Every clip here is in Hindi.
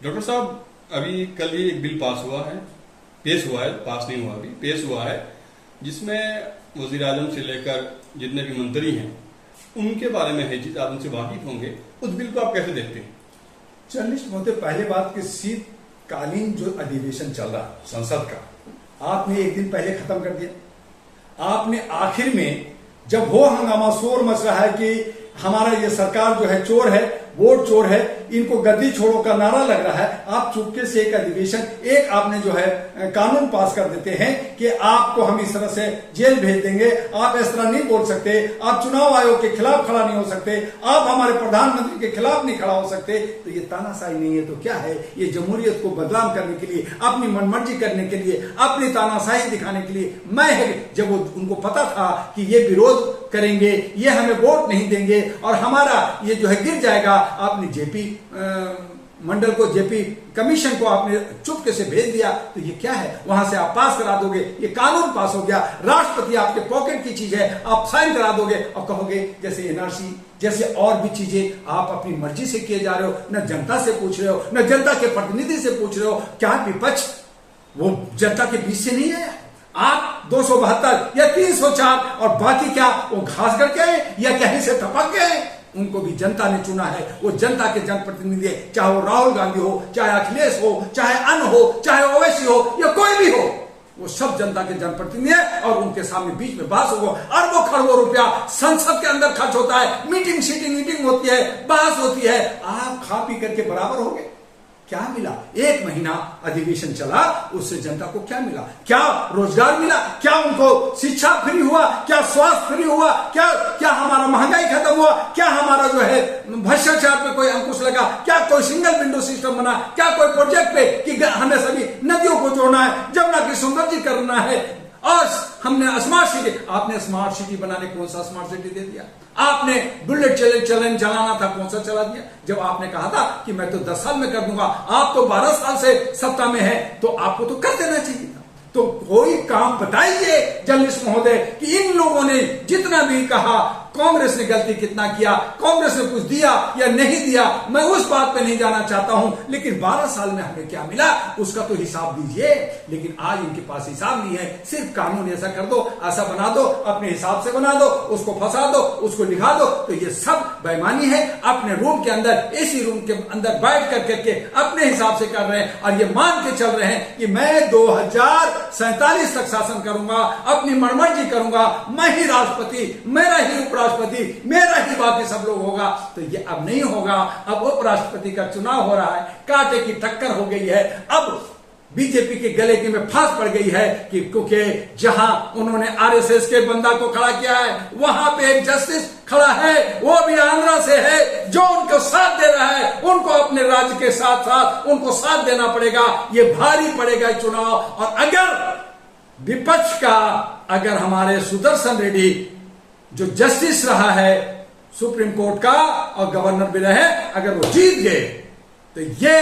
डॉक्टर साहब, अभी कल ही एक बिल पास हुआ है, पेश हुआ है, पास नहीं हुआ, अभी पेश हुआ है, जिसमें वजीर आजम से लेकर जितने भी मंत्री हैं उनके बारे में है चीज, आप उनसे वाकिफ होंगे। उस बिल को आप कैसे देखते हैं? जर्नलिस्ट होते पहले बात कि शीतकालीन जो अधिवेशन चल रहा संसद का, आपने एक दिन पहले खत्म कर दिया। आपने आखिर में जब वो हंगामा शोर मच रहा है कि हमारा ये सरकार जो है चोर है, वोट चोर है, इनको गद्दी छोड़ो का नारा लग रहा है, आप चुपके से एक अधिवेशन, एक आपने जो है कानून पास कर देते हैं कि आपको हम इस तरह से जेल भेज देंगे, आप इस तरह नहीं बोल सकते, आप चुनाव आयोग के खिलाफ खड़ा नहीं हो सकते, आप हमारे प्रधानमंत्री के खिलाफ नहीं खड़ा हो सकते। तो ये तानाशाही नहीं है तो क्या है? ये जमहूरियत को बदनाम करने के लिए, अपनी मनमर्जी करने के लिए, अपनी तानाशाही दिखाने के लिए। मैं जब उनको पता था कि ये विरोध करेंगे, ये हमें वोट नहीं देंगे और हमारा ये जो है गिर जाएगा, आपने जेपी मंडल को, जेपी कमीशन को आपने चुपके से भेज दिया। तो ये क्या है? वहां से आप पास करा दोगे, ये कानून पास हो गया, राष्ट्रपति आपके पॉकेट की चीज है, आप साइन करा दोगे और कहोगे जैसे एनआरसी जैसे और भी चीजें आप अपनी मर्जी से किए जा रहे हो, न जनता से पूछ रहे हो, न जनता के प्रतिनिधि से पूछ रहे हो। क्या विपक्ष वो जनता के बीच से नहीं है? आप 272 या 304 और बाकी क्या वो घास करके आए या कहीं से टपक गए? उनको भी जनता ने चुना है, वो जनता के जनप्रतिनिधि, चाहे वो राहुल गांधी हो, चाहे अखिलेश हो, चाहे अन्य हो, चाहे ओवैसी हो या कोई भी हो, वो सब जनता के जनप्रतिनिधि है। और उनके सामने बीच में बहस हो, अरबों खरबों रुपया संसद के अंदर खर्च होता है, मीटिंग होती है, बहस होती है, आप खा पी करके बराबर हो गए। क्या मिला? एक महीना अधिवेशन चला, उससे जनता को क्या मिला? क्या रोजगार मिला? क्या उनको शिक्षा फ्री हुआ? क्या स्वास्थ्य फ्री हुआ? क्या हमारा महंगाई खत्म हुआ? क्या हमारा जो है भ्रष्टाचार पे कोई अंकुश लगा? क्या कोई सिंगल विंडो सिस्टम बना? क्या कोई प्रोजेक्ट पे कि हमें सभी नदियों को जोड़ना है, जमुना की सौंदर्यीकरण करना है और हमने स्मार्ट सिटी, आपने स्मार्ट सिटी बनाने कौन सा स्मार्ट सिटी दे दिया? आपने बुलेट चैलेंज चलाना था, कौन सा चला दिया? जब आपने कहा था कि मैं तो 10 साल में कर दूंगा, आप तो 12 साल से सत्ता में है, तो आपको तो कर देना चाहिए था। तो कोई काम बताइए जर्नलिस्ट महोदय कि इन लोगों ने जितना भी कहा कांग्रेस ने गलती कितना किया, कांग्रेस ने कुछ दिया या नहीं दिया, मैं उस बात पे नहीं जाना चाहता हूं, लेकिन 12 साल में हमें क्या मिला उसका तो हिसाब दीजिए। लेकिन आज इनके पास हिसाब नहीं है, सिर्फ कानून ऐसा कर दो, ऐसा बना दो, अपने हिसाब से बना दो, उसको फंसा दो, उसको लिखा दो। तो ये सब बेईमानी है। अपने रूम के अंदर, एसी रूम के अंदर बैठ करके अपने हिसाब से कर रहे हैं और ये मान के चल रहे हैं कि मैं 2047 तक शासन करूंगा, अपनी मनमर्जी करूंगा, मैं ही राष्ट्रपति, मेरा ही उपराष्ट्रपति, मेरा ही बाकी सब लोग होगा। तो ये अब नहीं होगा। अब उपराष्ट्रपति का चुनाव हो रहा है, कांटे की टक्कर हो गई है। अब बीजेपी के गले की में फांस पड़ गई है कि क्योंकि जहां उन्होंने आरएसएस के बंदा को खड़ा किया है, वहां पे एक जस्टिस खड़ा है, वो भी आंध्रा से है, जो उनको साथ दे रहा है। उनको अपने राज्य के साथ साथ उनको साथ देना पड़ेगा। ये भारी पड़ेगा चुनाव। और अगर विपक्ष का, अगर हमारे सुदर्शन रेड्डी जो जस्टिस रहा है सुप्रीम कोर्ट का और गवर्नर भी रहे, अगर वो जीत गए तो ये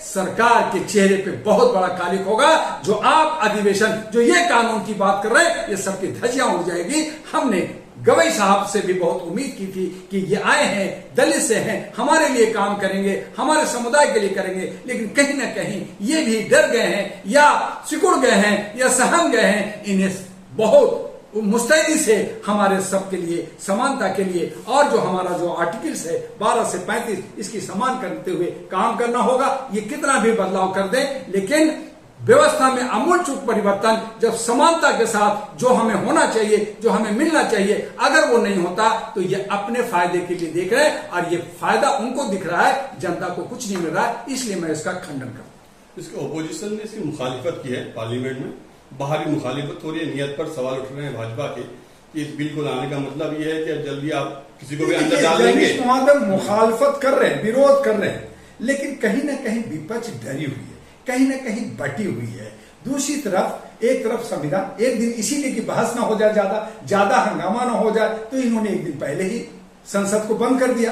सरकार के चेहरे पे बहुत बड़ा कालिक होगा। जो आप अधिवेशन, जो ये कानून की बात कर रहे हैं, ये सबकी धज्जियां उड़ जाएगी। हमने गवई साहब से भी बहुत उम्मीद की थी कि ये आए हैं, दलित से हैं, हमारे लिए काम करेंगे, हमारे समुदाय के लिए करेंगे, लेकिन कहीं ना कहीं ये भी डर गए हैं या सिकुड़ गए हैं या सहम गए हैं। इन्हें बहुत मुस्तैदी से हमारे सबके लिए, समानता के लिए, और जो हमारा जो आर्टिकल्स है 12 से 35, इसकी समान करते हुए काम करना होगा। ये कितना भी बदलाव कर दें, लेकिन व्यवस्था में आमूल चूक परिवर्तन, जब समानता के साथ जो हमें होना चाहिए, जो हमें मिलना चाहिए, अगर वो नहीं होता तो ये अपने फायदे के लिए देख रहे हैं और ये फायदा उनको दिख रहा है, जनता को कुछ नहीं मिल रहा है। इसलिए मैं इसका खंडन करता हूं। इसके ओपोजिशन ने इसकी मुखालिफत की है, पार्लियामेंट में बाहरी मुखालिफत हो रही है। नियत पर सवाल उठ रहे हैं भाजपा के कि इस बिल को लाने का मतलब ये है कि अब जल्दी आप किसी को भी अंदर डाल देंगे। मुखालफत कर रहे हैं, विरोध कर रहे हैं, लेकिन कहीं ना कहीं विपक्ष डरी हुई है, कहीं ना कहीं बटी हुई है। दूसरी तरफ, एक तरफ संविधान, एक दिन इसीलिए कि बहस ना हो जाए, ज्यादा हंगामा ना हो जाए, तो इन्होंने एक दिन पहले ही संसद को बंद कर दिया।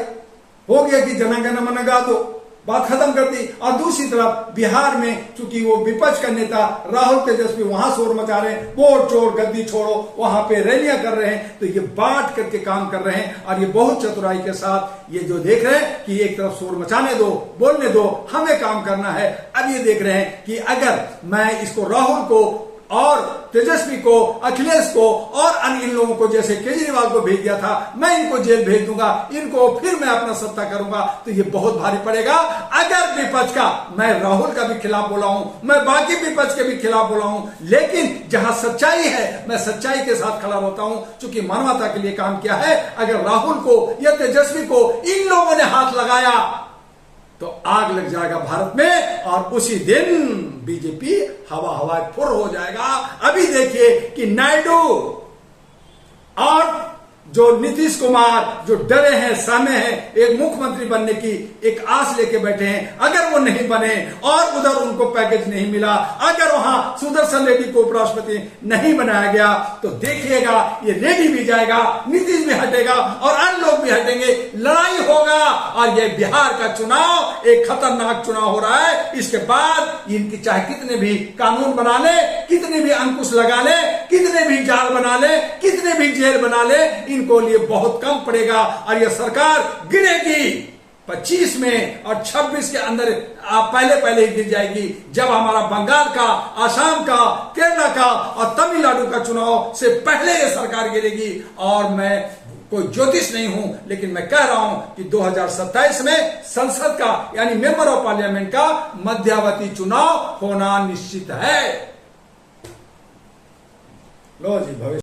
हो गया कि जन गण मन गा दो, बात खत्म कर दी। और दूसरी तरफ बिहार में चूंकि वो विपक्ष का नेता राहुल तेजस्वी वहां शोर मचा रहे हैं, वोट चोर गद्दी छोड़ो, वहां पे रैलियां कर रहे हैं, तो ये बांट करके काम कर रहे हैं। और ये बहुत चतुराई के साथ ये जो देख रहे हैं कि एक तरफ शोर मचाने दो, बोलने दो, हमें काम करना है। अब ये देख रहे हैं कि अगर मैं इसको राहुल को और तेजस्वी को, अखिलेश को और इन लोगों को जैसे केजरीवाल को भेज दिया था, मैं इनको जेल भेज दूंगा, इनको फिर मैं अपना सत्ता करूंगा, तो ये बहुत भारी पड़ेगा। अगर विपक्ष का, मैं राहुल का भी खिलाफ बोला हूं, मैं बाकी विपक्ष के भी खिलाफ बोला हूं, लेकिन जहां सच्चाई है मैं सच्चाई के साथ खड़ा होता हूं, क्योंकि मानवता के लिए काम किया है। अगर राहुल को या तेजस्वी को इन लोगों ने हाथ लगाया तो आग लग जाएगा भारत में, और उसी दिन बीजेपी हवा हवा फुर हो जाएगा। अभी देखिए कि नायडू और जो नीतीश कुमार जो डरे हैं, सहमे हैं, एक मुख्यमंत्री बनने की एक आस लेके बैठे हैं, अगर वो नहीं बने और उधर उनको पैकेज नहीं मिला, अगर वहां सुदर्शन रेड्डी को उपराष्ट्रपति नहीं बनाया गया, तो देखिएगा ये रेड्डी भी जाएगा, नीतीश भी हटेगा और अन्य लोग भी हटेंगे, लड़ाई होगा। और ये बिहार का चुनाव एक खतरनाक चुनाव हो रहा है। इसके बाद इनकी चाहे कितने भी कानून बना ले, कितने भी अंकुश लगा ले, कितने भी जाल बना ले, कितने भी जेल बना ले, इनको लिए बहुत कम पड़ेगा। और यह सरकार गिरेगी 25 में और 26 के अंदर पहले ही गिर जाएगी, जब हमारा बंगाल का, आसाम का, केरला का और तमिलनाडु का चुनाव से पहले यह सरकार गिरेगी। और मैं कोई ज्योतिष नहीं हूं, लेकिन मैं कह रहा हूं कि 2027 में संसद का यानी मेंबर ऑफ पार्लियामेंट का मध्यावधि चुनाव होना निश्चित है। लो जी भविष्य